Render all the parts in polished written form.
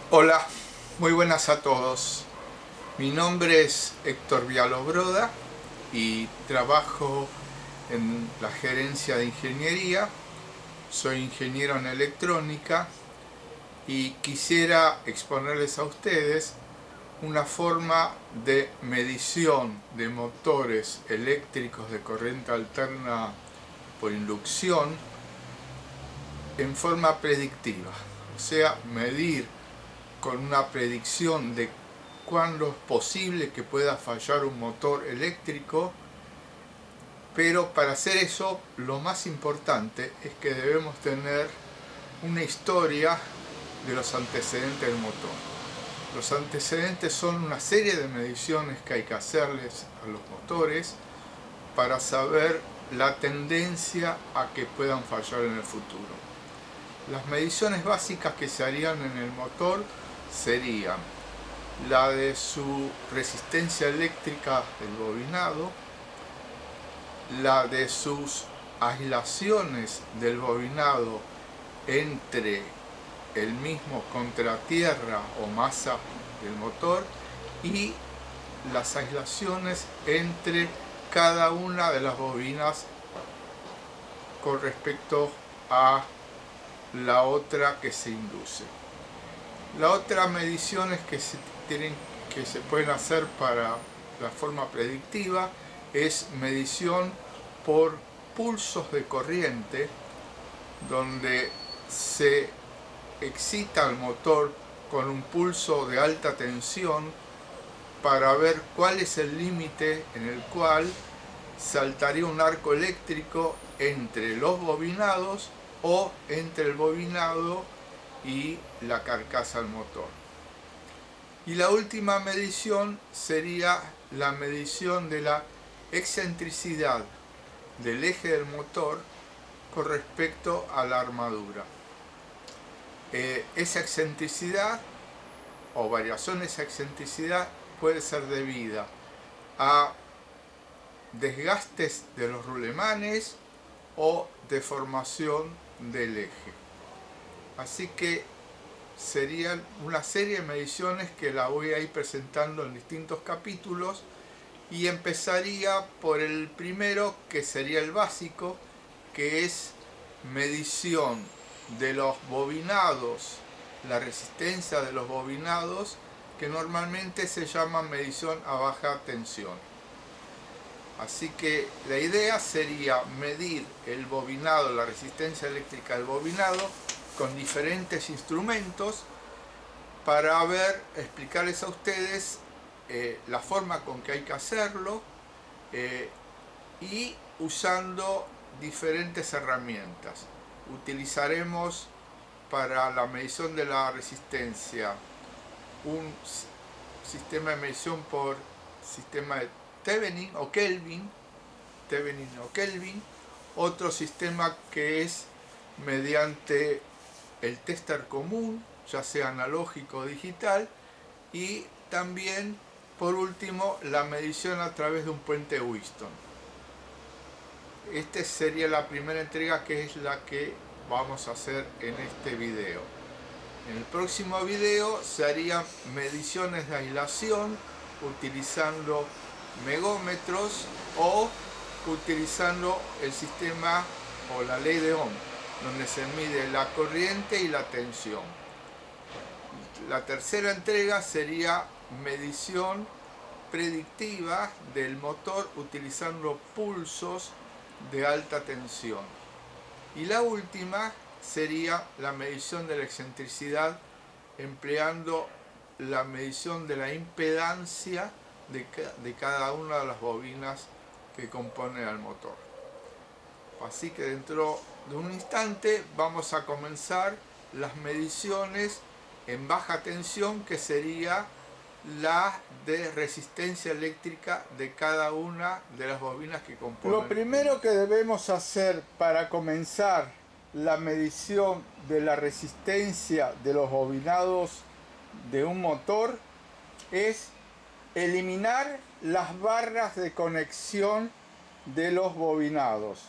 Hola, muy buenas a todos. Mi nombre es Héctor Villalobroda y trabajo en la gerencia de ingeniería. Soy ingeniero en electrónica y quisiera exponerles a ustedes una forma de medición de motores eléctricos de corriente alterna por inducción en forma predictiva, o sea, medir con una predicción de cuándo es posible que pueda fallar un motor eléctrico, pero para hacer eso lo más importante es que debemos tener una historia de los antecedentes del motor. Los antecedentes son una serie de mediciones que hay que hacerles a los motores para saber la tendencia a que puedan fallar en el futuro. Las mediciones básicas que se harían en el motor serían la de su resistencia eléctrica del bobinado, la de sus aislaciones del bobinado entre el mismo contratierra o masa del motor y las aislaciones entre cada una de las bobinas con respecto a la otra que se induce. La otra mediciones que se pueden hacer para la forma predictiva es medición por pulsos de corriente, donde se excita el motor con un pulso de alta tensión para ver cuál es el límite en el cual saltaría un arco eléctrico entre los bobinados o entre el bobinado y la carcasa del motor. Y la última medición sería la medición de la excentricidad del eje del motor con respecto a la armadura. Esa excentricidad o variación de esa excentricidad puede ser debida a desgastes de los rulemanes o deformación del eje. Así que serían una serie de mediciones que la voy a ir presentando en distintos capítulos, y empezaría por el primero, que sería el básico, que es medición de los bobinados, la resistencia de los bobinados, que normalmente se llama medición a baja tensión. Así que la idea sería medir el bobinado, la resistencia eléctrica del bobinado, con diferentes instrumentos para explicarles a ustedes la forma con que hay que hacerlo, y usando diferentes herramientas. Utilizaremos para la medición de la resistencia un sistema de medición por sistema de Thevenin o Kelvin, otro sistema que es mediante el tester común, ya sea analógico o digital, y también, por último, la medición a través de un puente Wheatstone. Esta sería la primera entrega, que es la que vamos a hacer en este video. En el próximo video se harían mediciones de aislación utilizando megómetros o utilizando el sistema o la ley de Ohm, donde se mide la corriente y la tensión. La tercera entrega sería medición predictiva del motor utilizando pulsos de alta tensión. Y la última sería la medición de la excentricidad empleando la medición de la impedancia de cada una de las bobinas que componen al motor. Así que dentro de un instante vamos a comenzar las mediciones en baja tensión, que sería la de resistencia eléctrica de cada una de las bobinas que componen. Lo primero que debemos hacer para comenzar la medición de la resistencia de los bobinados de un motor es eliminar las barras de conexión de los bobinados,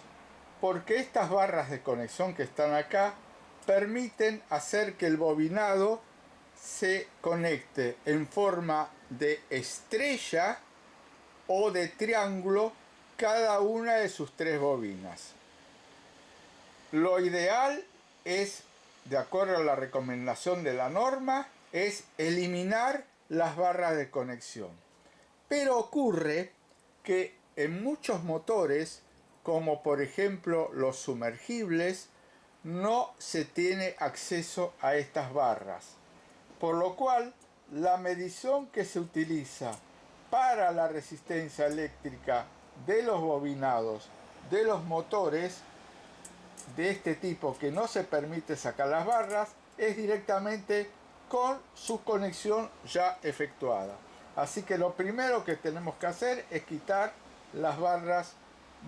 porque estas barras de conexión que están acá permiten hacer que el bobinado se conecte en forma de estrella o de triángulo cada una de sus 3 bobinas. Lo ideal es, de acuerdo a la recomendación de la norma, es eliminar las barras de conexión. Pero ocurre que en muchos motores, como por ejemplo los sumergibles, no se tiene acceso a estas barras. Por lo cual, la medición que se utiliza para la resistencia eléctrica de los bobinados de los motores de este tipo que no se permite sacar las barras es directamente con su conexión ya efectuada. Así que lo primero que tenemos que hacer es quitar las barras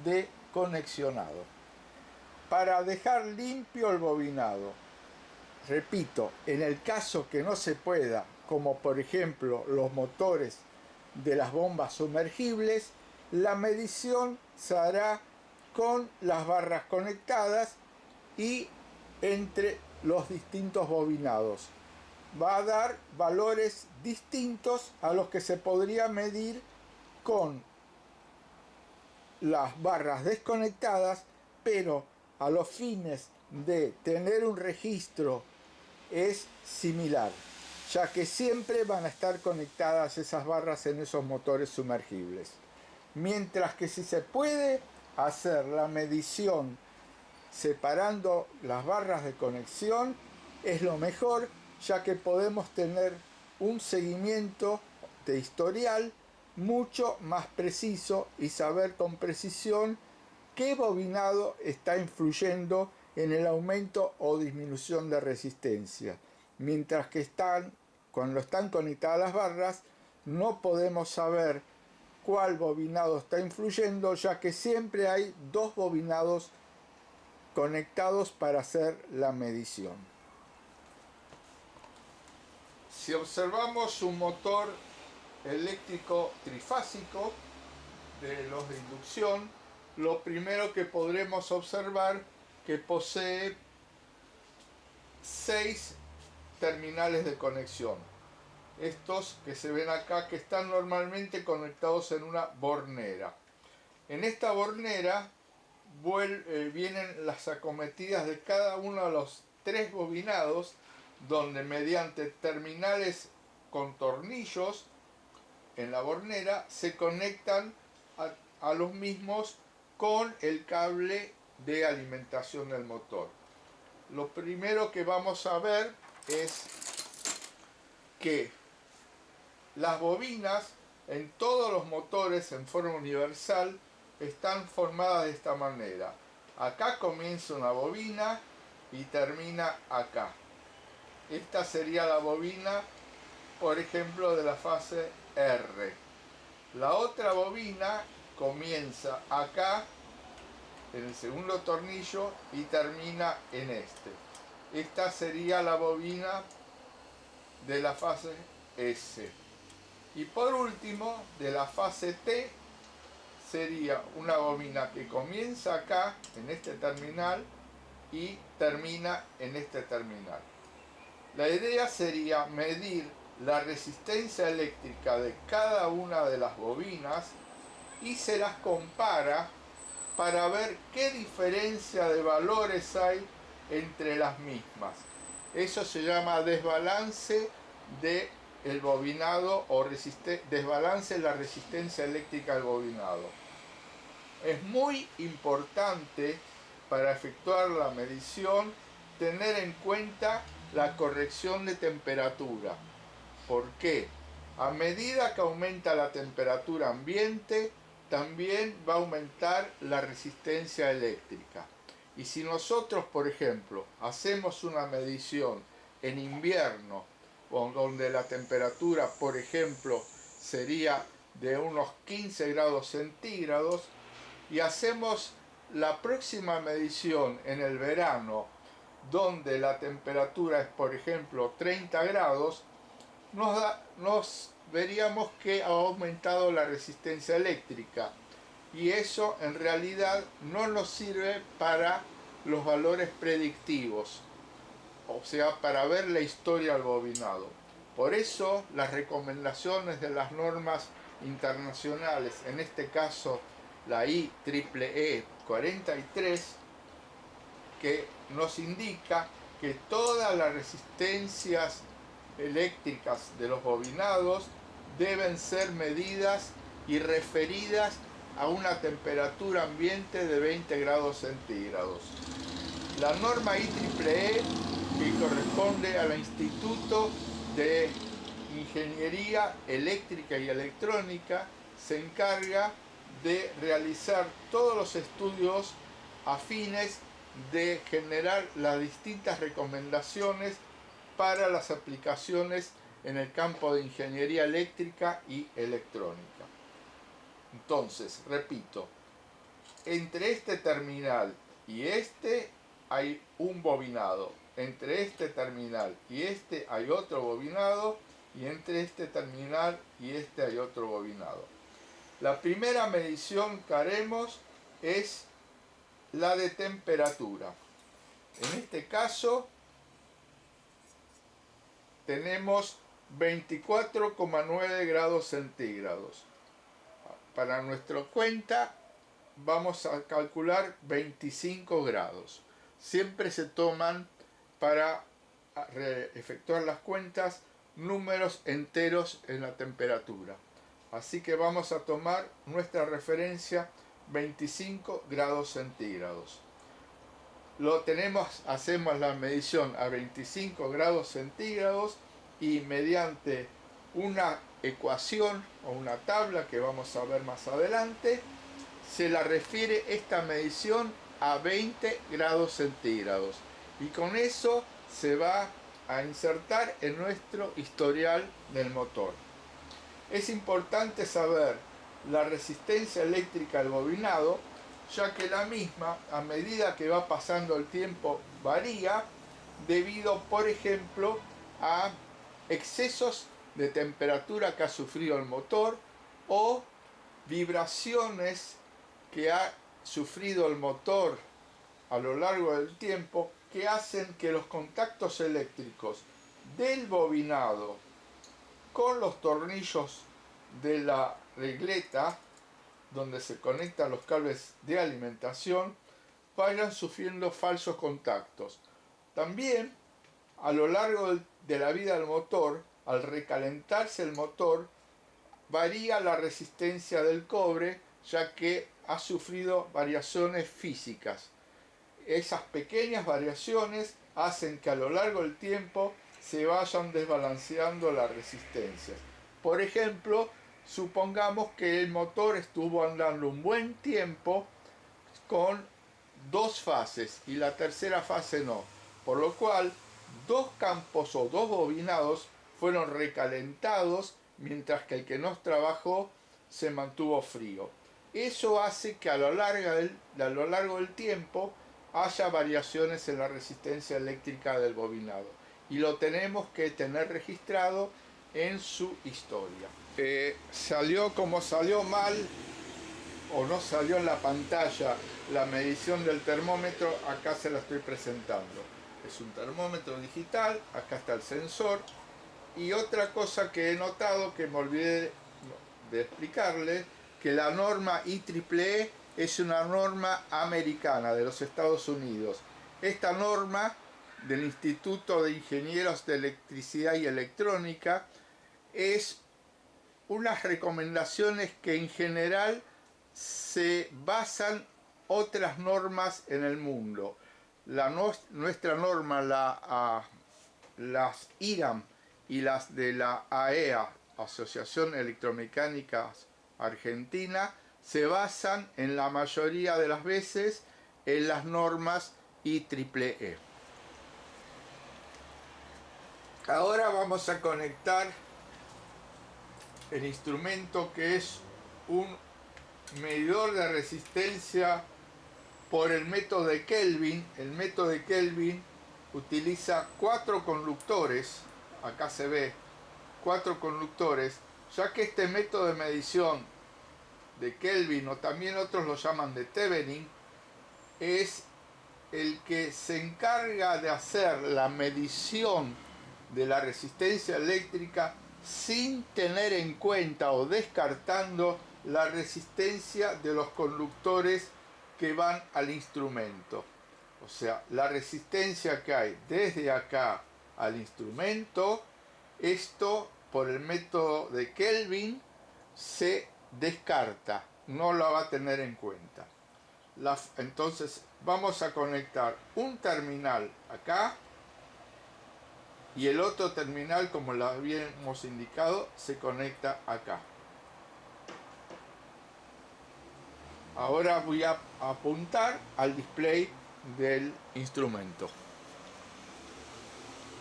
de conexionado. Para dejar limpio el bobinado, repito, en el caso que no se pueda, como por ejemplo los motores de las bombas sumergibles, la medición se hará con las barras conectadas y entre los distintos bobinados. Va a dar valores distintos a los que se podría medir con las barras desconectadas, pero a los fines de tener un registro es similar, ya que siempre van a estar conectadas esas barras en esos motores sumergibles. Mientras que si se puede hacer la medición separando las barras de conexión, es lo mejor, ya que podemos tener un seguimiento de historial mucho más preciso y saber con precisión qué bobinado está influyendo en el aumento o disminución de resistencia. Mientras que cuando están conectadas las barras, no podemos saber cuál bobinado está influyendo, ya que siempre hay 2 bobinados conectados para hacer la medición. Si observamos un motor eléctrico trifásico de los de inducción, lo primero que podremos observar que posee 6 terminales de conexión. Estos que se ven acá, que están normalmente conectados en una bornera. En esta bornera vienen las acometidas de cada uno de los 3 bobinados, donde mediante terminales con tornillos en la bornera se conectan a los mismos con el cable de alimentación del motor. Lo primero que vamos a ver es que las bobinas en todos los motores en forma universal están formadas de esta manera. Acá comienza una bobina y termina acá. Esta sería la bobina, por ejemplo, de la fase R. La otra bobina comienza acá, en el segundo tornillo, y termina en este. Esta sería la bobina de la fase S. Y por último, de la fase T, sería una bobina que comienza acá, en este terminal, y termina en este terminal. La idea sería medir la resistencia eléctrica de cada una de las bobinas y se las compara para ver qué diferencia de valores hay entre las mismas. Eso se llama desbalance del bobinado o desbalance de la resistencia eléctrica del bobinado. Es muy importante para efectuar la medición tener en cuenta la corrección de temperatura. ¿Por qué? A medida que aumenta la temperatura ambiente, también va a aumentar la resistencia eléctrica. Y si nosotros, por ejemplo, hacemos una medición en invierno, donde la temperatura, por ejemplo, sería de unos 15 grados centígrados, y hacemos la próxima medición en el verano, donde la temperatura es, por ejemplo, 30 grados, nos veríamos que ha aumentado la resistencia eléctrica, y eso en realidad no nos sirve para los valores predictivos, o sea, para ver la historia del bobinado. Por eso las recomendaciones de las normas internacionales, en este caso la IEEE 43, que nos indica que todas las resistencias eléctricas de los bobinados deben ser medidas y referidas a una temperatura ambiente de 20 grados centígrados. La norma IEEE, que corresponde al Instituto de Ingeniería Eléctrica y Electrónica, se encarga de realizar todos los estudios a fines de generar las distintas recomendaciones para las aplicaciones en el campo de ingeniería eléctrica y electrónica. Entonces, repito, entre este terminal y este hay un bobinado, entre este terminal y este hay otro bobinado, y entre este terminal y este hay otro bobinado. La primera medición que haremos es la de temperatura. En este caso tenemos 24,9 grados centígrados. Para nuestra cuenta vamos a calcular 25 grados. Siempre se toman para efectuar las cuentas números enteros en la temperatura. Así que vamos a tomar nuestra referencia 25 grados centígrados. Hacemos la medición a 25 grados centígrados y mediante una ecuación o una tabla que vamos a ver más adelante, se la refiere esta medición a 20 grados centígrados. Y con eso se va a insertar en nuestro historial del motor. Es importante saber la resistencia eléctrica del bobinado, ya que la misma, a medida que va pasando el tiempo, varía debido, por ejemplo, a excesos de temperatura que ha sufrido el motor o vibraciones que ha sufrido el motor a lo largo del tiempo, que hacen que los contactos eléctricos del bobinado con los tornillos de la regleta donde se conectan los cables de alimentación vayan sufriendo falsos contactos. También a lo largo de la vida del motor, al recalentarse el motor, varía la resistencia del cobre, ya que ha sufrido variaciones físicas. Esas pequeñas variaciones hacen que a lo largo del tiempo se vayan desbalanceando las resistencias. Por ejemplo, supongamos que el motor estuvo andando un buen tiempo con dos fases y la tercera fase no, por lo cual dos campos o dos bobinados fueron recalentados mientras que el que no trabajó se mantuvo frío. Eso hace que a lo largo del tiempo haya variaciones en la resistencia eléctrica del bobinado, y lo tenemos que tener registrado en su historia. Salió como salió mal, o no salió en la pantalla la medición del termómetro, acá se la estoy presentando. Es un termómetro digital, acá está el sensor. Y otra cosa que he notado, que me olvidé de explicarle, que la norma IEEE es una norma americana de los Estados Unidos. Esta norma del Instituto de Ingenieros de Electricidad y Electrónica es unas recomendaciones que en general se basan otras normas en el mundo. Nuestra norma, las IRAM y las de la AEA, Asociación Electromecánica Argentina, se basan en la mayoría de las veces en las normas IEEE. Ahora vamos a conectar el instrumento, que es un medidor de resistencia por el método de Kelvin. El método de Kelvin utiliza 4 conductores, acá se ve 4 conductores, ya que este método de medición de Kelvin, o también otros lo llaman de Thevenin, es el que se encarga de hacer la medición de la resistencia eléctrica sin tener en cuenta o descartando la resistencia de los conductores que van al instrumento. O sea, la resistencia que hay desde acá al instrumento, esto por el método de Kelvin se descarta, no la va a tener en cuenta. Entonces vamos a conectar un terminal acá y el otro terminal, como lo habíamos indicado, se conecta acá. Ahora voy a apuntar al display del instrumento.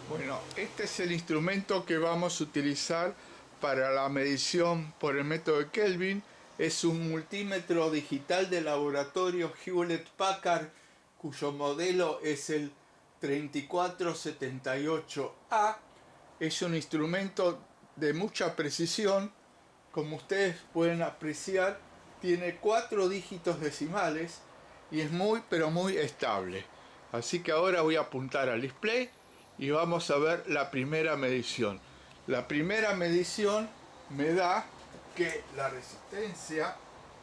Bueno, este es el instrumento que vamos a utilizar para la medición por el método de Kelvin. Es un multímetro digital de laboratorio Hewlett-Packard, cuyo modelo es el 3478A. Es un instrumento de mucha precisión. Como ustedes pueden apreciar, tiene 4 dígitos decimales y es muy pero muy estable. Así que ahora voy a apuntar al display y vamos a ver la primera medición. La primera medición me da que la resistencia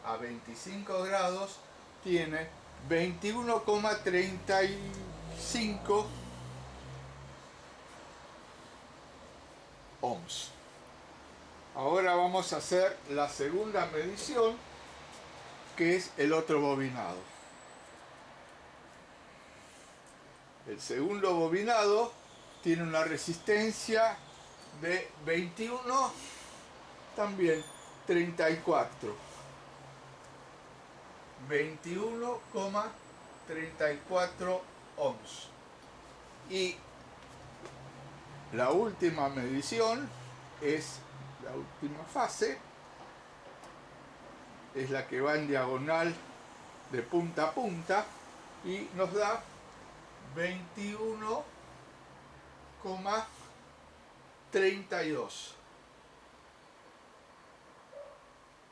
a 25 grados tiene 21,35 ohms. Ahora vamos a hacer la segunda medición, que es el otro bobinado. El segundo bobinado tiene una resistencia de 21, también 34. 21,34 ohms. Y la última medición es la última fase, es la que va en diagonal de punta a punta y nos da 21,32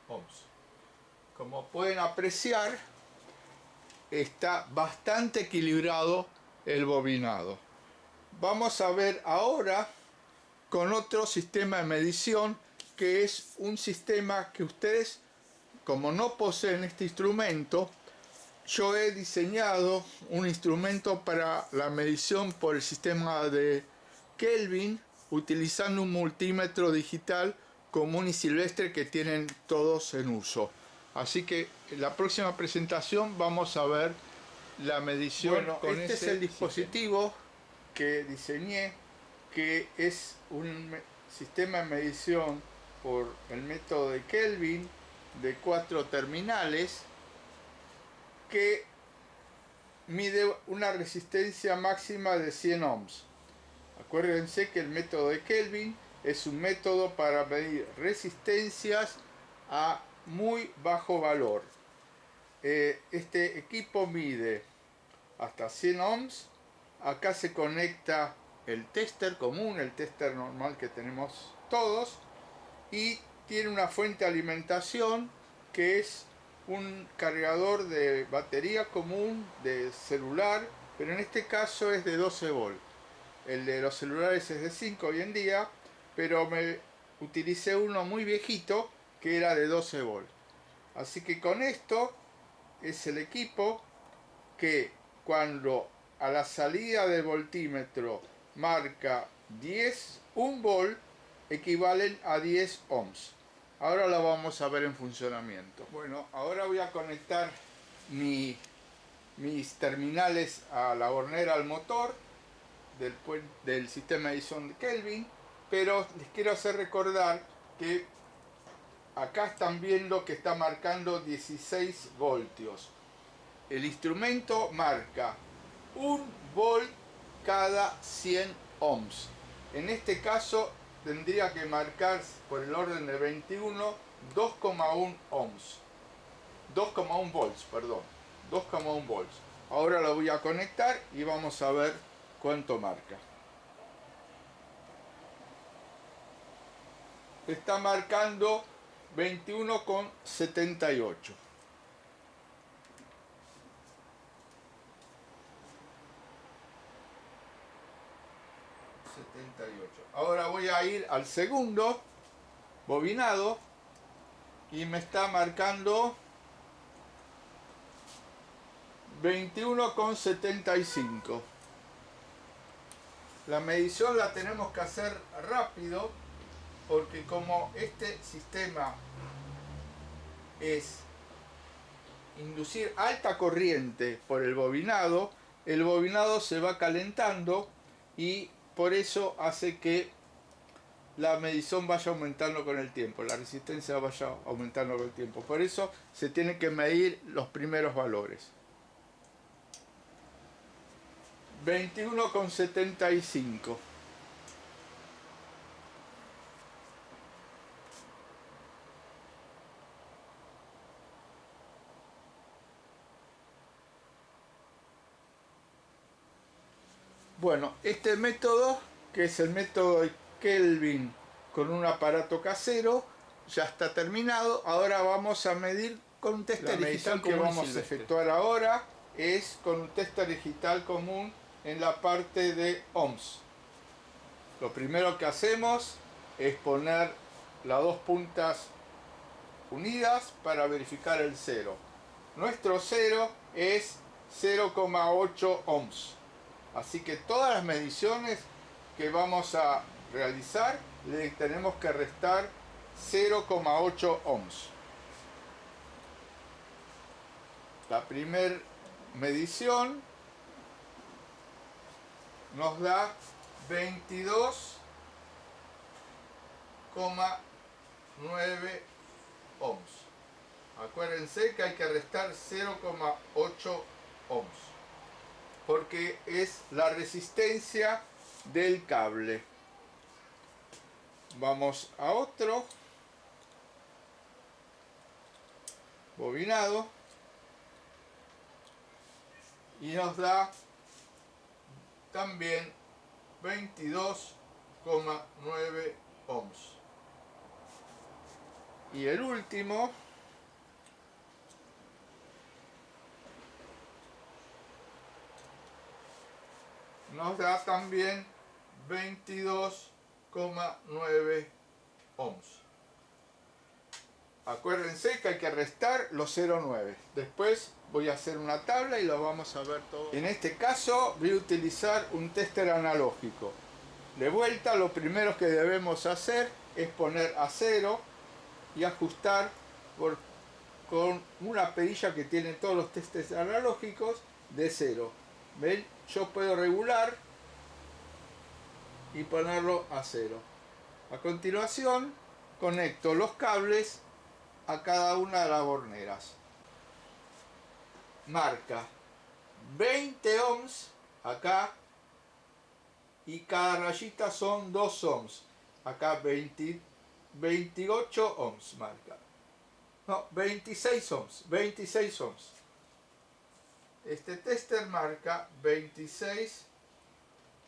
ohms. Como pueden apreciar, está bastante equilibrado el bobinado. Vamos a ver ahora con otro sistema de medición, que es un sistema que ustedes, como no poseen este instrumento, yo he diseñado un instrumento para la medición por el sistema de Kelvin, utilizando un multímetro digital común y silvestre que tienen todos en uso. Así que en la próxima presentación vamos a ver la medición. Bueno, con este es el dispositivo que diseñé, que es un sistema de medición por el método de Kelvin de 4 terminales, que mide una resistencia máxima de 100 ohms. Acuérdense que el método de Kelvin es un método para medir resistencias a muy bajo valor. Este equipo mide hasta 100 ohms. Acá se conecta el tester común, el tester normal que tenemos todos, y tiene una fuente de alimentación que es un cargador de batería común de celular, pero en este caso es de 12 volts. El de los celulares es de 5 hoy en día, pero me utilicé uno muy viejito que era de 12 volts. Así que con esto es el equipo que, cuando a la salida del voltímetro marca 1 volt, equivalen a 10 ohms. Ahora lo vamos a ver en funcionamiento. Bueno, ahora voy a conectar mis terminales a la hornera, al motor del sistema de medición de Kelvin, pero les quiero hacer recordar que acá están viendo que está marcando 16 voltios. El instrumento marca 1 volt cada 100 ohms. En este caso tendría que marcar, por el orden de 21, 2,1 ohms. 2,1 volts, perdón. 2,1 volts. Ahora lo voy a conectar y vamos a ver cuánto marca. Está marcando 21,78. Ahora voy a ir al segundo bobinado y me está marcando 21,75. La medición la tenemos que hacer rápido porque como este sistema es inducir alta corriente por el bobinado se va calentando y por eso hace que la medición vaya aumentando con el tiempo, la resistencia vaya aumentando con el tiempo. Por eso se tienen que medir los primeros valores. 21,75. Bueno, este método, que es el método de Kelvin con un aparato casero, ya está terminado. Ahora vamos a medir con un tester digital que vamos a efectuar ahora es con un tester digital común en la parte de ohms. Lo primero que hacemos es poner las dos puntas unidas para verificar el cero. Nuestro cero es 0,8 ohms. Así que todas las mediciones que vamos a realizar le tenemos que restar 0,8 ohms. La primera medición nos da 22,9 ohms. Acuérdense que hay que restar 0,8 ohms porque es la resistencia del cable. Vamos a otro bobinado y nos da también 22,9 ohms. Y el último nos da también 22,9 ohms. Acuérdense que hay que restar los 0,9. Después voy a hacer una tabla y lo vamos a ver todo. En este caso voy a utilizar un tester analógico. De vuelta, lo primero que debemos hacer es poner a 0 y ajustar con una perilla que tienen todos los testers analógicos de 0. ¿Ven? Yo puedo regular y ponerlo a 0. A continuación conecto los cables a cada una de las borneras. Marca 20 ohms acá y cada rayita son 2 ohms. Acá 28 ohms marca. No, 26 ohms. 26 ohms. Este tester marca 26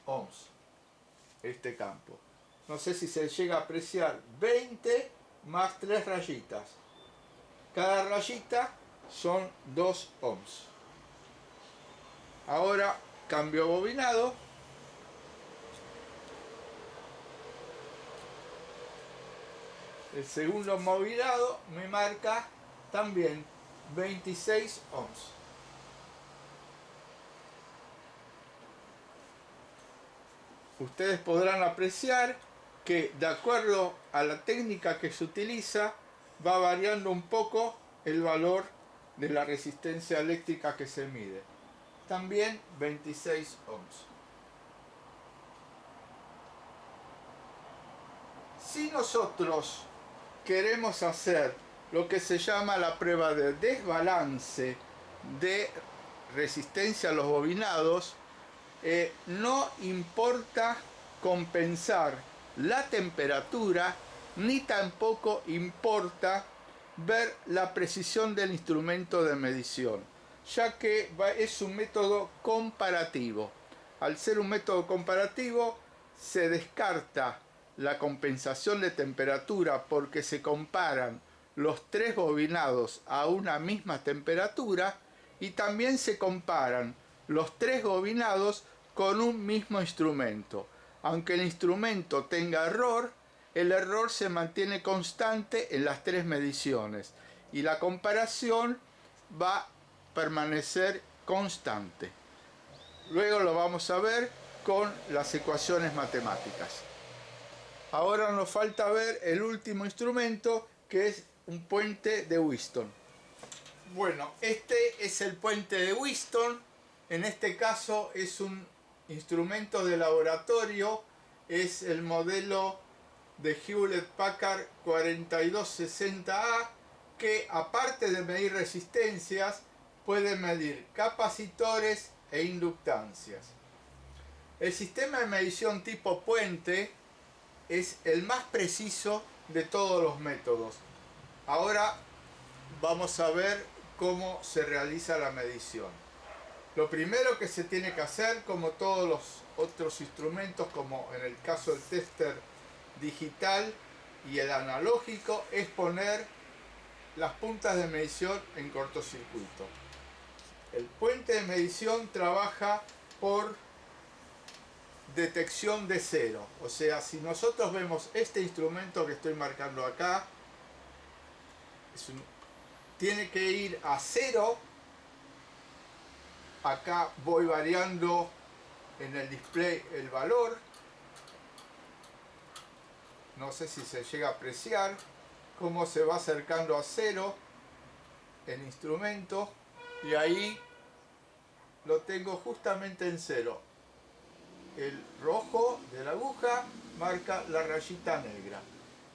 ohms. Este campo. No sé si se llega a apreciar. 20 más 3 rayitas. Cada rayita son 2 ohms. Ahora cambio bobinado. El segundo bobinado me marca también 26 ohms. Ustedes podrán apreciar que de acuerdo a la técnica que se utiliza va variando un poco el valor de la resistencia eléctrica que se mide. También 26 ohms. Si nosotros queremos hacer lo que se llama la prueba de desbalance de resistencia a los bobinados, no importa compensar la temperatura ni tampoco importa ver la precisión del instrumento de medición, ya que es un método comparativo. Al ser un método comparativo se descarta la compensación de temperatura porque se comparan los tres bobinados a una misma temperatura y también se comparan los tres bobinados con un mismo instrumento. Aunque el instrumento tenga error, el error se mantiene constante en las tres mediciones y la comparación va a permanecer constante. Luego lo vamos a ver con las ecuaciones matemáticas. Ahora nos falta ver el último instrumento, que es un puente de Wheatstone. Bueno, este es el puente de Wheatstone. En este caso es un instrumento de laboratorio, es el modelo de Hewlett Packard 4260A, que aparte de medir resistencias, puede medir capacitores e inductancias. El sistema de medición tipo puente es el más preciso de todos los métodos. Ahora vamos a ver cómo se realiza la medición. Lo primero que se tiene que hacer, como todos los otros instrumentos, como en el caso del tester digital y el analógico, es poner las puntas de medición en cortocircuito. El puente de medición trabaja por detección de cero. O sea, si nosotros vemos este instrumento que estoy marcando acá, tiene que ir a cero. Acá voy variando en el display el valor. No sé si se llega a apreciar cómo se va acercando a cero el instrumento, y ahí lo tengo justamente en cero. El rojo de la aguja marca la rayita negra.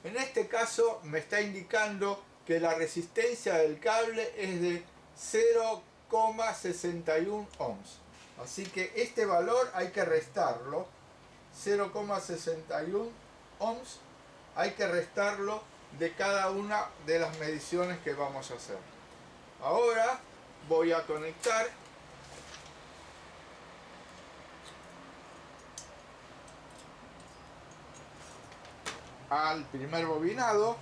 En este caso me está indicando que la resistencia del cable es de 0,61 ohms. Así que este valor hay que restarlo. 0,61 ohms hay que restarlo de cada una de las mediciones que vamos a hacer. Ahora voy a conectar al primer bobinado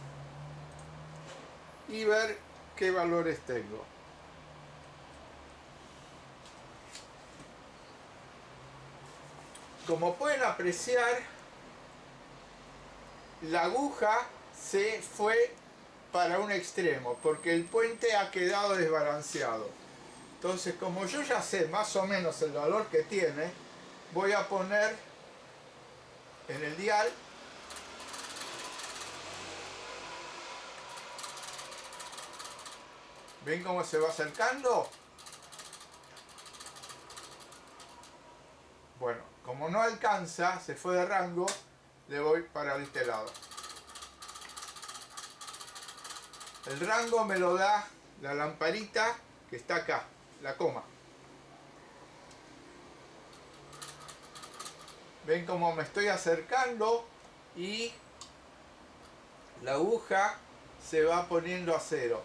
y ver qué valores tengo. Como pueden apreciar, la aguja se fue para un extremo porque el puente ha quedado desbalanceado. Entonces, como yo ya sé más o menos el valor que tiene, voy a poner en el dial ¿ven cómo se va acercando? Bueno, como no alcanza, se fue de rango, le voy para este lado. El rango me lo da la lamparita que está acá, la coma. Ven cómo me estoy acercando y la aguja se va poniendo a cero.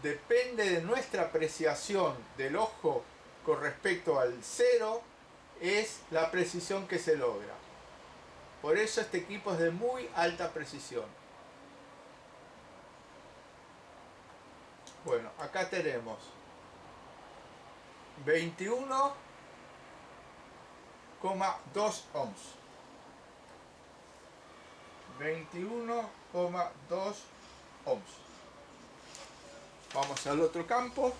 Depende de nuestra apreciación del ojo con respecto al cero, es la precisión que se logra. Por eso este equipo es de muy alta precisión. Bueno, acá tenemos 21,2 ohms. 21,2 ohms. Vamos al otro campo.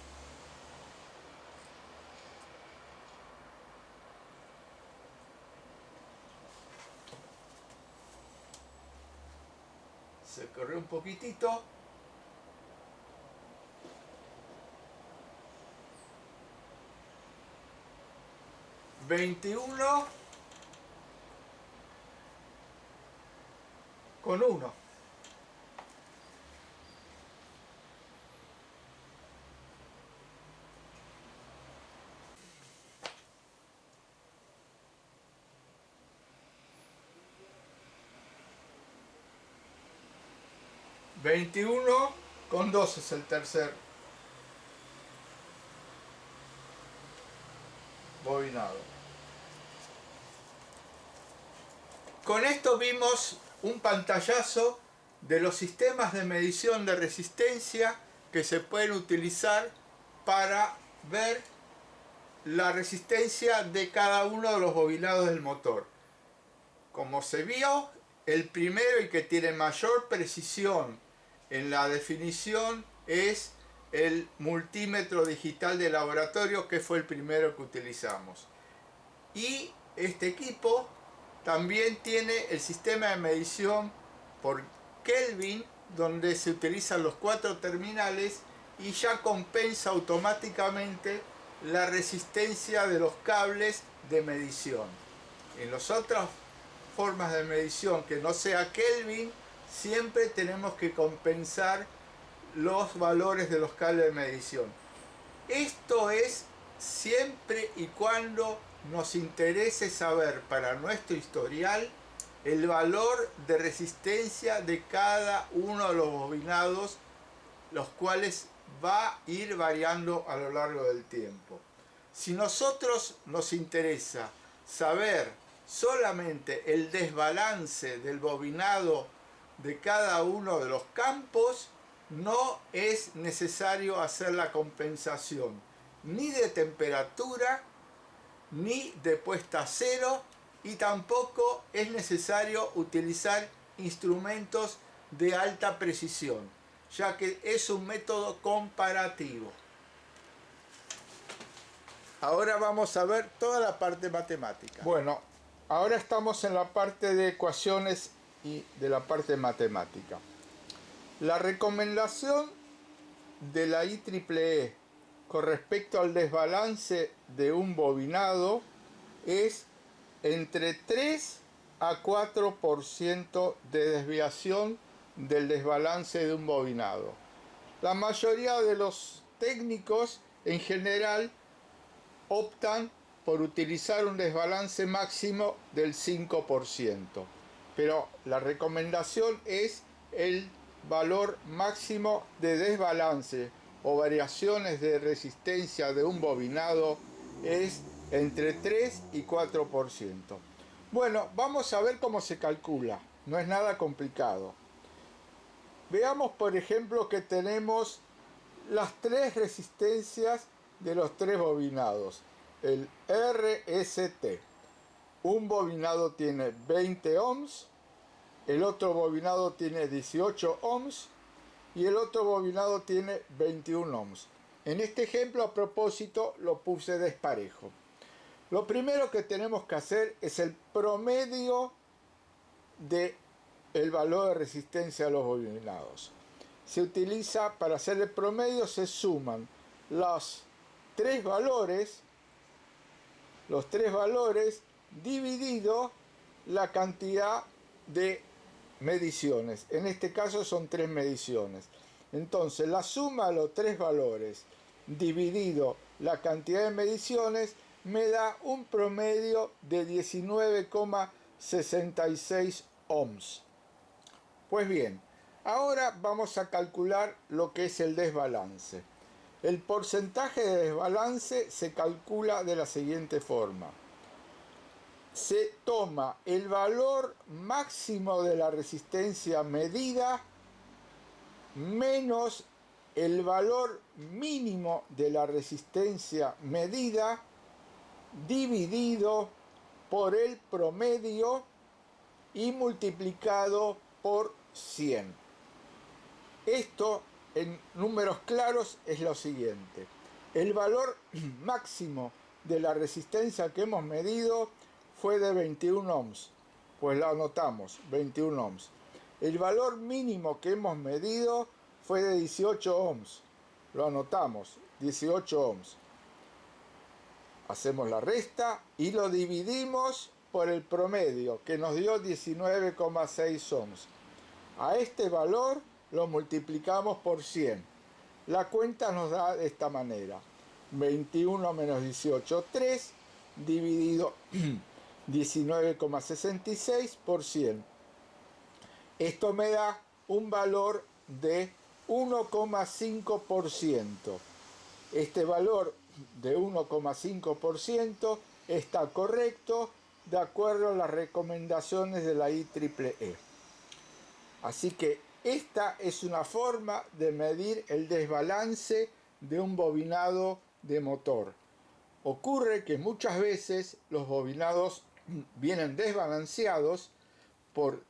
Se corrió un poquitito. (21,1) 21,2 es el tercer bobinado. Con esto vimos un pantallazo de los sistemas de medición de resistencia que se pueden utilizar para ver la resistencia de cada uno de los bobinados del motor. Como se vio, el primero y que tiene mayor precisión en la definición es el multímetro digital de laboratorio, que fue el primero que utilizamos. Y este equipo también tiene el sistema de medición por Kelvin, donde se utilizan los 4 terminales y ya compensa automáticamente la resistencia de los cables de medición. En las otras formas de medición que no sea Kelvin, siempre tenemos que compensar los valores de los cables de medición. Esto es siempre y cuando nos interese saber para nuestro historial el valor de resistencia de cada uno de los bobinados, los cuales va a ir variando a lo largo del tiempo. Si nosotros nos interesa saber solamente el desbalance del bobinado de cada uno de los campos, no es necesario hacer la compensación ni de temperatura ni de puesta a cero, y tampoco es necesario utilizar instrumentos de alta precisión, ya que es un método comparativo. Ahora vamos a ver toda la parte matemática. Bueno, ahora estamos en la parte de ecuaciones y de la parte matemática. La recomendación de la IEEE con respecto al desbalance de un bobinado es entre 3 a 4% de desviación del desbalance de un bobinado. La mayoría de los técnicos en general optan por utilizar un desbalance máximo del 5%, pero la recomendación es el valor máximo de desbalance o variaciones de resistencia de un bobinado es entre 3 y 4%. Bueno, vamos a ver cómo se calcula. No es nada complicado. Veamos, por ejemplo, que tenemos las 3 resistencias de los 3 bobinados. El RST. Un bobinado tiene 20 ohms, el otro bobinado tiene 18 ohms y el otro bobinado tiene 21 ohms. En este ejemplo, a propósito, lo puse desparejo. Lo primero que tenemos que hacer es el promedio del valor de resistencia de los bobinados. Se utiliza, para hacer el promedio, se suman los tres valores dividido la cantidad de mediciones. En este caso son 3 mediciones. Entonces la suma de los 3 valores dividido la cantidad de mediciones me da un promedio de 19,66 ohms. Pues bien, ahora vamos a calcular lo que es el desbalance. El porcentaje de desbalance se calcula de la siguiente forma. Se toma el valor máximo de la resistencia medida menos el valor mínimo de la resistencia medida dividido por el promedio y multiplicado por 100. Esto en números claros es lo siguiente. El valor máximo de la resistencia que hemos medido fue de 21 ohms. Pues lo anotamos, 21 ohms. El valor mínimo que hemos medido fue de 18 ohms. Lo anotamos, 18 ohms. Hacemos la resta y lo dividimos por el promedio, que nos dio 19,6 ohms. A este valor lo multiplicamos por 100. La cuenta nos da de esta manera. 21 menos 18, 3, dividido 19,66 por 100. Esto me da un valor de 1,5%. Este valor de 1,5% está correcto de acuerdo a las recomendaciones de la IEEE. Así que esta es una forma de medir el desbalance de un bobinado de motor. Ocurre que muchas veces los bobinados vienen desbalanceados por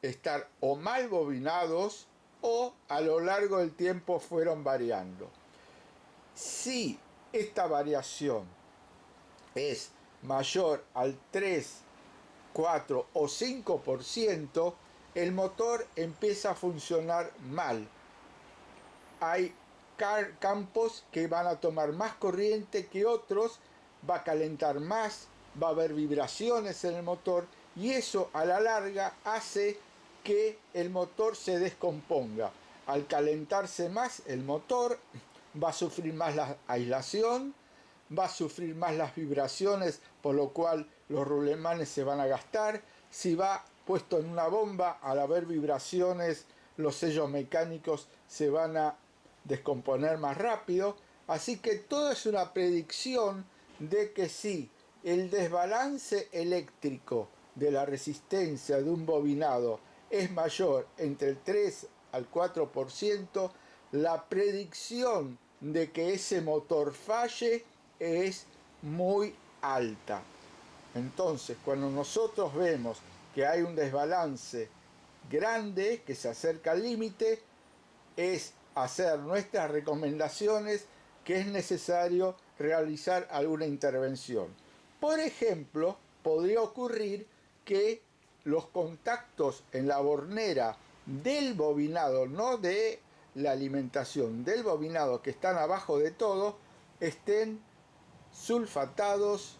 estar o mal bobinados o a lo largo del tiempo fueron variando. Si esta variación es mayor al 3, 4 o 5%, el motor empieza a funcionar mal. Hay campos que van a tomar más corriente que otros, va a calentar más, va a haber vibraciones en el motor y eso a la larga hace que el motor se descomponga. Al calentarse más el motor va a sufrir más la aislación, va a sufrir más las vibraciones, por lo cual los rulemanes se van a gastar. Si va puesto en una bomba, al haber vibraciones, los sellos mecánicos se van a descomponer más rápido. Así que todo es una predicción de que si el desbalance eléctrico de la resistencia de un bobinado es mayor entre el 3 al 4%, la predicción de que ese motor falle es muy alta. Entonces, cuando nosotros vemos que hay un desbalance grande que se acerca al límite, es hacer nuestras recomendaciones que es necesario realizar alguna intervención. Por ejemplo, podría ocurrir que los contactos en la bornera del bobinado, no de la alimentación, del bobinado que están abajo de todo, estén sulfatados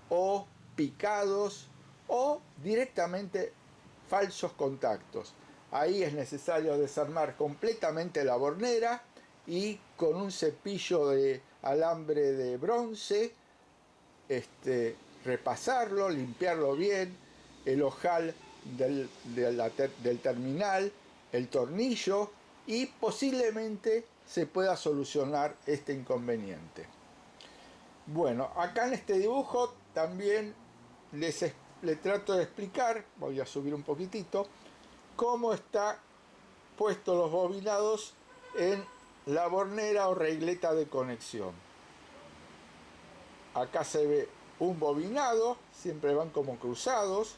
o picados o directamente falsos contactos. Ahí es necesario desarmar completamente la bornera y con un cepillo de alambre de bronce repasarlo, limpiarlo bien, el ojal del terminal, el tornillo, y posiblemente se pueda solucionar este inconveniente. Bueno, acá en este dibujo también le trato de explicar, voy a subir un poquitito, cómo está puestos los bobinados en la bornera o regleta de conexión. Acá se ve un bobinado, siempre van como cruzados,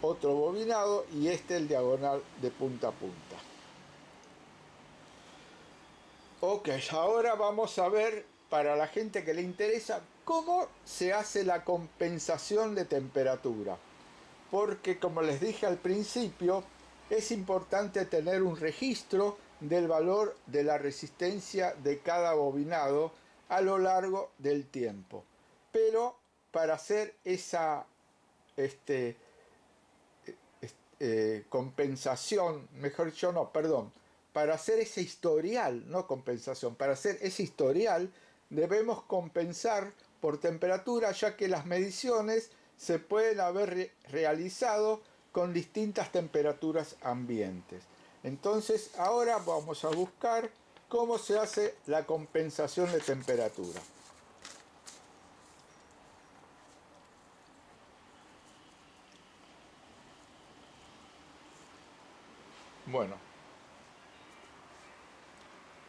otro bobinado y el diagonal de punta a punta. Ok, ahora vamos a ver, para la gente que le interesa, cómo se hace la compensación de temperatura. Porque, como les dije al principio, es importante tener un registro del valor de la resistencia de cada bobinado a lo largo del tiempo. Pero para hacer esa compensación, mejor dicho, no, perdón, para hacer ese historial, no compensación, para hacer ese historial debemos compensar por temperatura, ya que las mediciones se pueden haber realizado con distintas temperaturas ambientes. Entonces ahora vamos a buscar cómo se hace la compensación de temperatura. Bueno,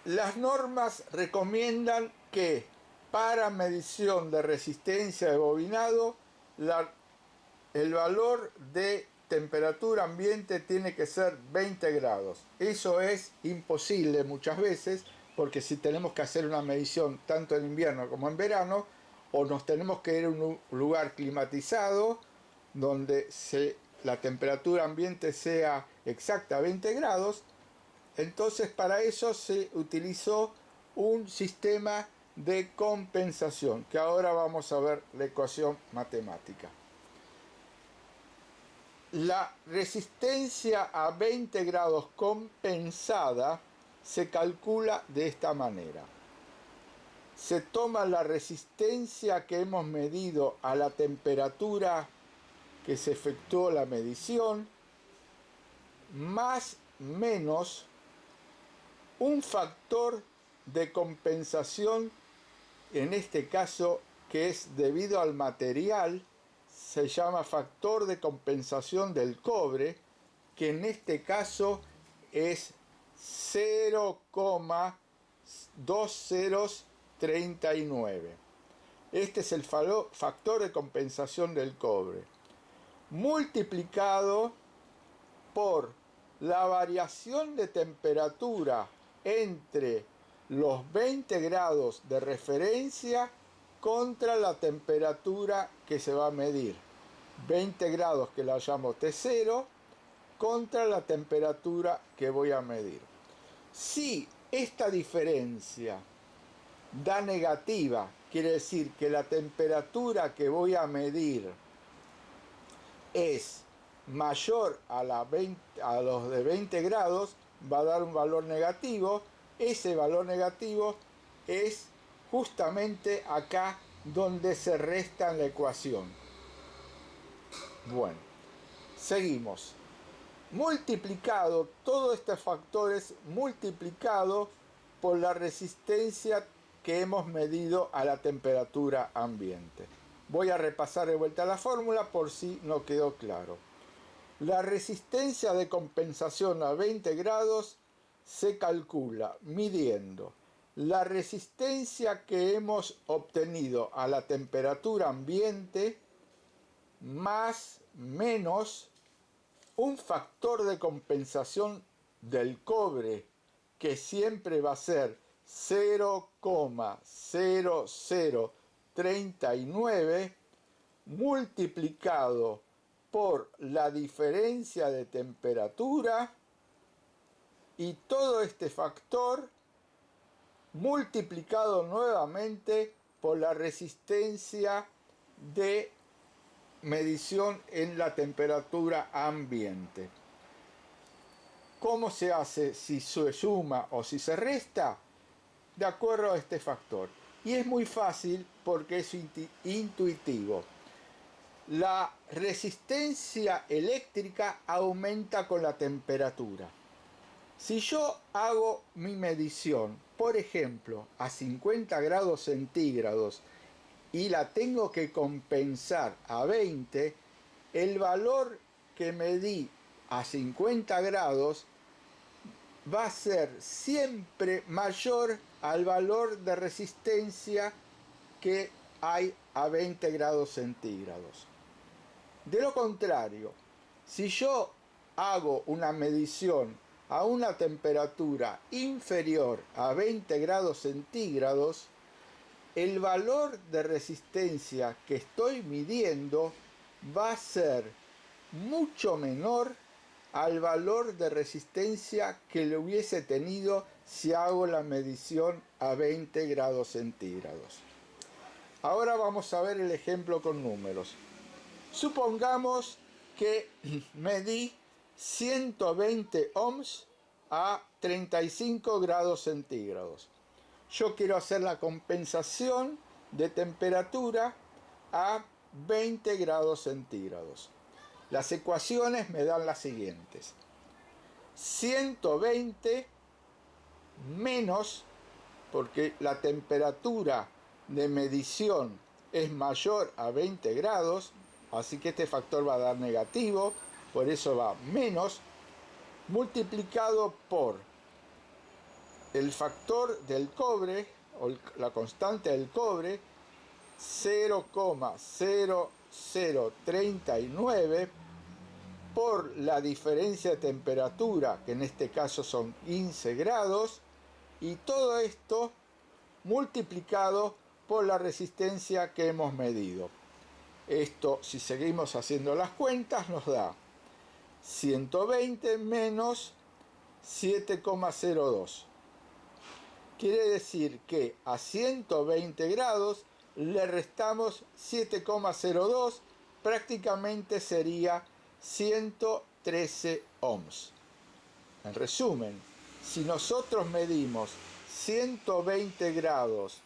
las normas recomiendan que para medición de resistencia de bobinado, el valor de temperatura ambiente tiene que ser 20 grados. Eso es imposible muchas veces, porque si tenemos que hacer una medición tanto en invierno como en verano, o nos tenemos que ir a un lugar climatizado donde la temperatura ambiente sea exacta a 20 grados, entonces para eso se utilizó un sistema de compensación, que ahora vamos a ver la ecuación matemática. La resistencia a 20 grados compensada se calcula de esta manera. Se toma la resistencia que hemos medido a la temperatura que se efectuó la medición, más menos un factor de compensación, en este caso que es debido al material, se llama factor de compensación del cobre, que en este caso es 0,2039. Este es el factor de compensación del cobre, multiplicado por la variación de temperatura entre los 20 grados de referencia contra la temperatura que se va a medir. 20 grados que la llamo T0 contra la temperatura que voy a medir. Si esta diferencia da negativa, quiere decir que la temperatura que voy a medir es mayor a los de 20 grados, va a dar un valor negativo. Ese valor negativo es justamente acá donde se resta en la ecuación. Bueno, seguimos. Multiplicado, todos estos factores multiplicado por la resistencia que hemos medido a la temperatura ambiente. Voy a repasar de vuelta la fórmula por si no quedó claro. La resistencia de compensación a 20 grados se calcula midiendo la resistencia que hemos obtenido a la temperatura ambiente más menos un factor de compensación del cobre que siempre va a ser 0,0039 multiplicado por la diferencia de temperatura, y todo este factor multiplicado nuevamente por la resistencia de medición en la temperatura ambiente. ¿Cómo se hace si se suma o si se resta? De acuerdo a este factor. Y es muy fácil porque es intuitivo. La resistencia eléctrica aumenta con la temperatura. Si yo hago mi medición, por ejemplo, a 50 grados centígrados y la tengo que compensar a 20, el valor que medí a 50 grados va a ser siempre mayor al valor de resistencia que hay a 20 grados centígrados. De lo contrario, si yo hago una medición a una temperatura inferior a 20 grados centígrados, el valor de resistencia que estoy midiendo va a ser mucho menor al valor de resistencia que le hubiese tenido si hago la medición a 20 grados centígrados. Ahora vamos a ver el ejemplo con números. Supongamos que medí 120 ohms a 35 grados centígrados. Yo quiero hacer la compensación de temperatura a 20 grados centígrados. Las ecuaciones me dan las siguientes. 120 menos, porque la temperatura de medición es mayor a 20 grados, así que este factor va a dar negativo, por eso va menos, multiplicado por el factor del cobre, o la constante del cobre, 0,0039, por la diferencia de temperatura, que en este caso son 15 grados, y todo esto multiplicado por la resistencia que hemos medido. Esto, si seguimos haciendo las cuentas, nos da 120 menos 7,02. Quiere decir que a 120 grados le restamos 7,02, prácticamente sería 113 ohms. En resumen, si nosotros medimos 120 grados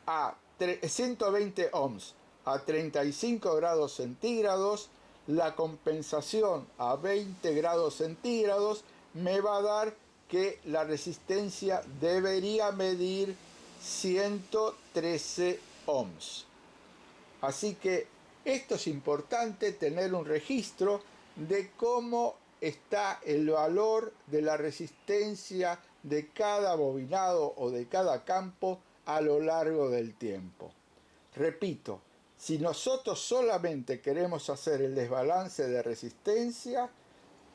a 120 ohms a 35 grados centígrados, la compensación a 20 grados centígrados me va a dar que la resistencia debería medir 113 ohms. Así que esto es importante, tener un registro de cómo está el valor de la resistencia de cada bobinado o de cada campo a lo largo del tiempo. Repito, si nosotros solamente queremos hacer el desbalance de resistencia,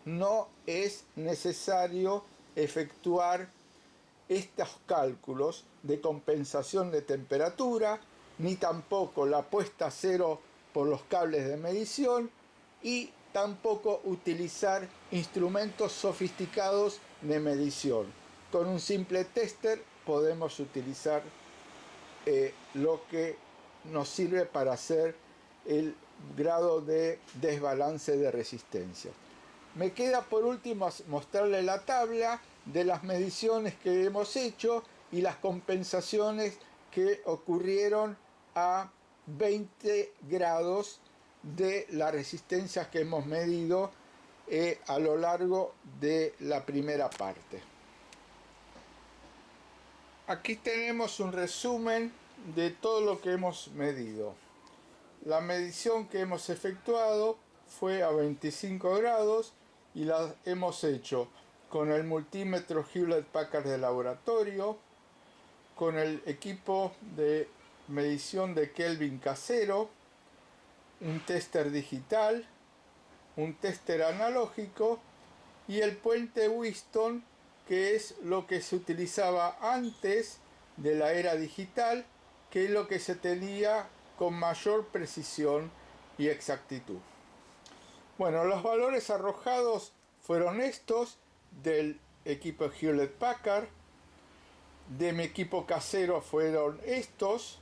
no es necesario efectuar estos cálculos de compensación de temperatura, ni tampoco la puesta a cero por los cables de medición, y tampoco utilizar instrumentos sofisticados de medición. Con un simple tester podemos utilizar lo que nos sirve para hacer el grado de desbalance de resistencia. Me queda por último mostrarle la tabla de las mediciones que hemos hecho y las compensaciones que ocurrieron a 20 grados de las resistencias que hemos medido a lo largo de la primera parte. Aquí tenemos un resumen de todo lo que hemos medido. La medición que hemos efectuado fue a 25 grados y la hemos hecho con el multímetro Hewlett-Packard de laboratorio, con el equipo de medición de Kelvin casero, un tester digital, un tester analógico y el puente Whiston, que es lo que se utilizaba antes de la era digital, que es lo que se tenía con mayor precisión y exactitud. Bueno, los valores arrojados fueron estos del equipo Hewlett-Packard, de mi equipo casero fueron estos,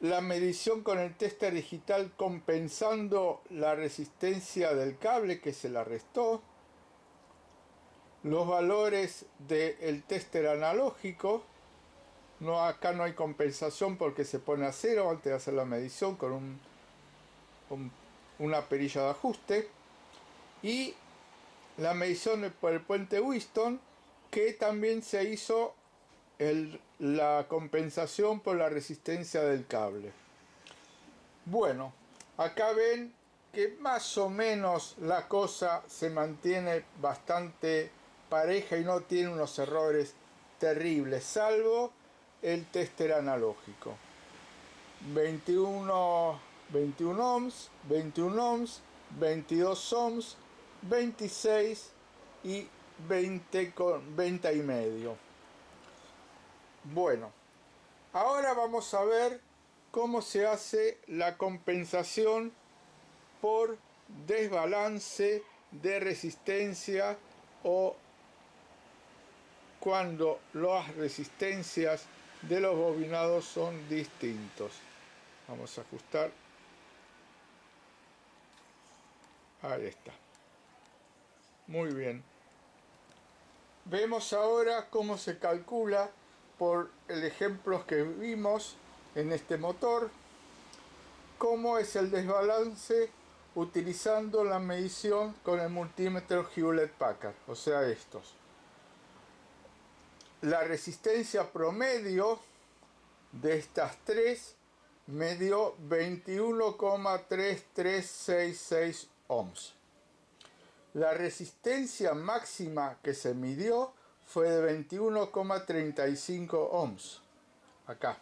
la medición con el tester digital compensando la resistencia del cable que se la restó, los valores del tester analógico, acá no hay compensación porque se pone a cero antes de hacer la medición con una perilla de ajuste, y la medición por el puente Whiston, que también se hizo la compensación por la resistencia del cable. Bueno, acá ven que más o menos la cosa se mantiene bastante pareja y no tiene unos errores terribles, salvo el tester analógico. 21 ohms, 21 ohms, 22 ohms, 26 y 20 y medio. Bueno, ahora vamos a ver cómo se hace la compensación por desbalance de resistencia o cuando las resistencias de los bobinados son distintos. Vamos a ajustar. Ahí está. Muy bien. Vemos ahora cómo se calcula por el ejemplo que vimos en este motor, cómo es el desbalance utilizando la medición con el multímetro Hewlett-Packard, o sea estos. La resistencia promedio de estas tres me dio 21,3366 ohms. La resistencia máxima que se midió fue de 21,35 ohms. Acá.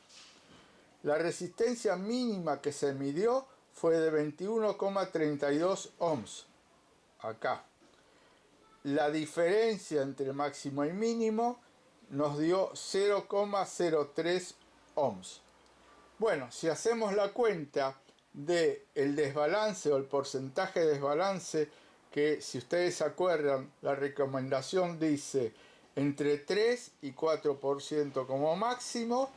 La resistencia mínima que se midió fue de 21,32 ohms. Acá. La diferencia entre máximo y mínimo nos dio 0,03 ohms. Bueno, si hacemos la cuenta del desbalance o el porcentaje de desbalance, que si ustedes se acuerdan, la recomendación dice entre 3 y 4% como máximo,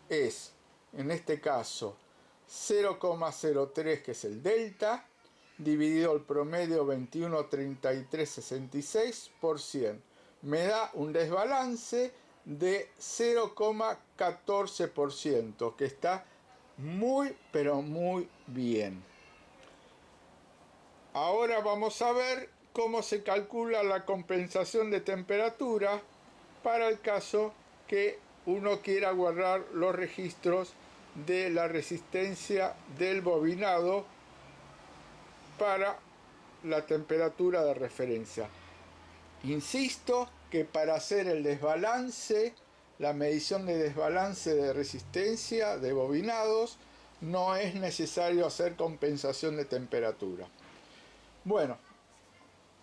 es, en este caso, 0,03, que es el delta, dividido el promedio 21,3366 por 100. Me da un desbalance de 0,14%, que está muy, pero muy bien. Ahora vamos a ver cómo se calcula la compensación de temperatura para el caso que uno quiera guardar los registros de la resistencia del bobinado para la temperatura de referencia. Insisto que para hacer el desbalance la medición de desbalance de resistencia de bobinados, no es necesario hacer compensación de temperatura. Bueno,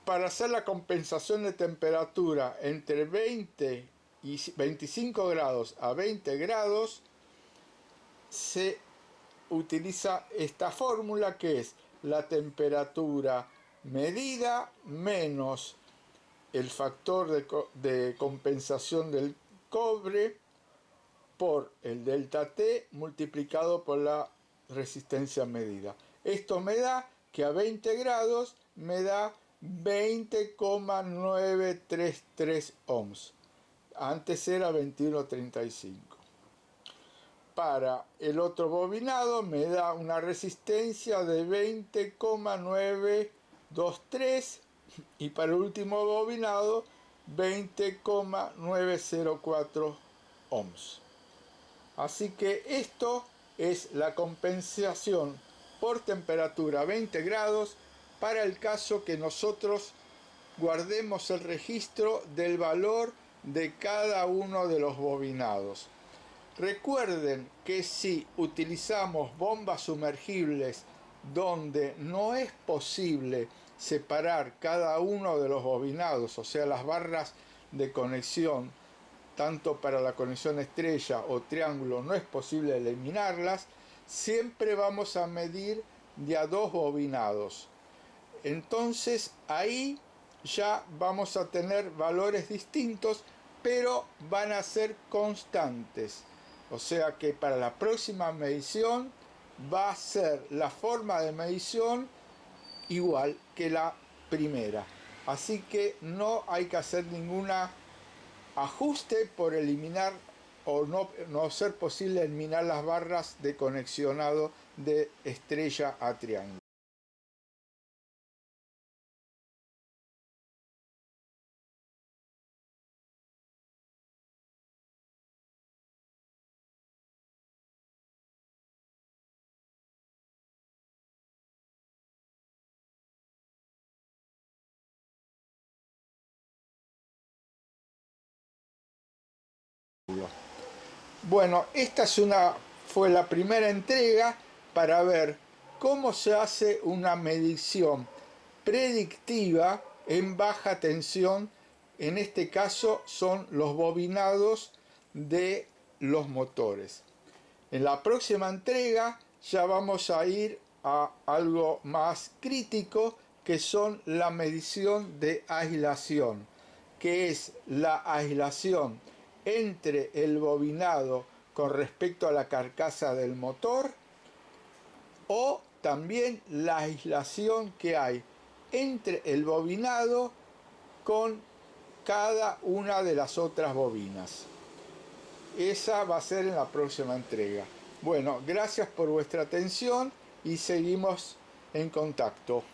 para hacer la compensación de temperatura entre 20 y 25 grados a 20 grados, se utiliza esta fórmula, que es la temperatura medida menos el factor de compensación del cobre por el delta T multiplicado por la resistencia medida. Esto me da que a 20 grados me da 20,933 ohms. Antes era 21,35. Para el otro bobinado me da una resistencia de 20,923 y para el último bobinado 20,904 ohms. Así que esto es la compensación por temperatura a 20 grados para el caso que nosotros guardemos el registro del valor de cada uno de los bobinados. Recuerden que si utilizamos bombas sumergibles donde no es posible separar cada uno de los bobinados, o sea, las barras de conexión, tanto para la conexión estrella o triángulo, no es posible eliminarlas, siempre vamos a medir de a dos bobinados. Entonces ahí ya vamos a tener valores distintos, pero van a ser constantes. O sea que para la próxima medición va a ser la forma de medición igual que la primera. Así que no hay que hacer ningún ajuste por eliminar o no ser posible eliminar las barras de conexionado de estrella a triángulo. Bueno, esta fue la primera entrega para ver cómo se hace una medición predictiva en baja tensión. En este caso son los bobinados de los motores. En la próxima entrega ya vamos a ir a algo más crítico, que son la medición de aislación, que es la aislación entre el bobinado con respecto a la carcasa del motor, o también la aislación que hay entre el bobinado con cada una de las otras bobinas. Esa va a ser en la próxima entrega. Bueno, gracias por vuestra atención y seguimos en contacto.